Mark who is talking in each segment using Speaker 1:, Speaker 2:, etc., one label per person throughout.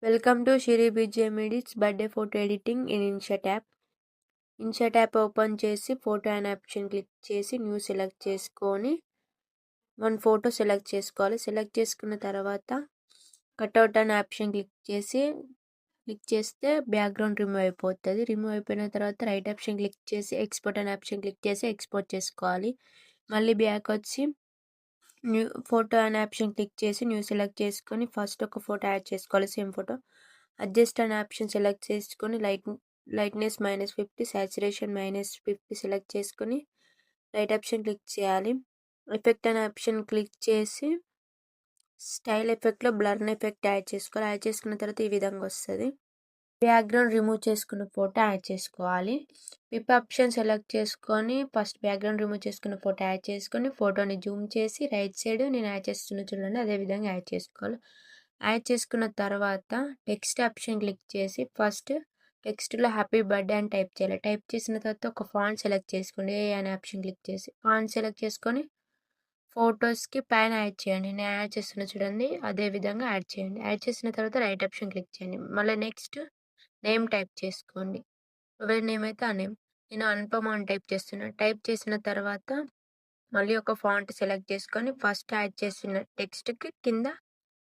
Speaker 1: Welcome to షిరి బిజెమిడిట్స్ birthday photo editing in InShot app. InShot app open చేసి photo అనే ఆప్షన్ క్లిక్ చేసి న్యూ సెలెక్ట్ చేసుకొని మన ఫోటో సెలెక్ట్ చేసుకోవాలి. సెలెక్ట్ చేసుకున్న తర్వాత కట్అవుట్ అనే ఆప్షన్ క్లిక్ చేస్తే బ్యాక్గ్రౌండ్ రిమూవ్ అయిపోతుంది. రిమూవ్ అయిపోయిన తర్వాత రైట్ ఆప్షన్ క్లిక్ చేసి ఎక్స్పోర్ట్ అనే ఆప్షన్ క్లిక్ చేసి ఎక్స్పోర్ట్ చేసుకోవాలి. మళ్ళీ బ్యాక్ వచ్చి న్యూ ఫోటో అనే ఆప్షన్ క్లిక్ చేసి న్యూ సెలెక్ట్ చేసుకొని ఫస్ట్ ఒక ఫోటో యాడ్ చేసుకోవాలి. సేమ్ ఫోటో అడ్జస్ట్ అనే ఆప్షన్ సెలెక్ట్ చేసుకొని లైట్నెస్ -50, సాచురేషన్ -50 సెలెక్ట్ చేసుకొని రైట్ ఆప్షన్ క్లిక్ చేయాలి. ఎఫెక్ట్ అనే ఆప్షన్ క్లిక్ చేసి స్టైల్ ఎఫెక్ట్లో బ్లర్ ఎఫెక్ట్ యాడ్ చేసుకోవాలి. యాడ్ చేసుకున్న తర్వాత ఈ విధంగా వస్తుంది. బ్యాక్గ్రౌండ్ రిమూవ్ చేసుకున్న ఫోటో యాడ్ చేసుకోవాలి. పిప్ ఆప్షన్ సెలెక్ట్ చేసుకొని ఫస్ట్ బ్యాక్గ్రౌండ్ రిమూవ్ చేసుకున్న ఫోటో యాడ్ చేసుకొని ఫోటోని జూమ్ చేసి రైట్ సైడ్ నేను యాడ్ చేస్తున్న చూడండి అదే విధంగా యాడ్ చేసుకోవాలి. యాడ్ చేసుకున్న తర్వాత టెక్స్ట్ ఆప్షన్ క్లిక్ చేసి ఫస్ట్ టెక్స్ట్లో హ్యాపీ బర్త్డే అని టైప్ చేయాలి. టైప్ చేసిన తర్వాత ఒక ఫాంట్ సెలెక్ట్ చేసుకోండి. ఏ అనే ఆప్షన్ క్లిక్ చేసి ఫాంట్ సెలెక్ట్ చేసుకొని ఫొటోస్కి పైన యాడ్ చేయండి. నేను యాడ్ చేస్తున్న చూడండి అదే విధంగా యాడ్ చేయండి. యాడ్ చేసిన తర్వాత రైట్ ఆప్షన్ క్లిక్ చేయండి. మళ్ళీ నెక్స్ట్ నేమ్ టైప్ చేసుకోండి. ఎవరి నేమ్ అయితే ఆ నేమ్. నేను అనుపమ అని టైప్ చేస్తున్నాను. టైప్ చేసిన తర్వాత మళ్ళీ ఒక ఫాంట్ సెలెక్ట్ చేసుకొని ఫస్ట్ యాడ్ చేసిన టెక్స్ట్కి కింద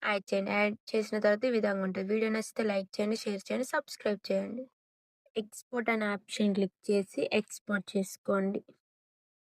Speaker 1: యాడ్ చేయండి. యాడ్ చేసిన తర్వాత ఈ విధంగా ఉంటుంది. వీడియో నచ్చితే లైక్ చేయండి, షేర్ చేయండి, సబ్స్క్రైబ్ చేయండి. ఎక్స్పోర్ట్ అనే ఆప్షన్ క్లిక్ చేసి ఎక్స్పోర్ట్ చేసుకోండి.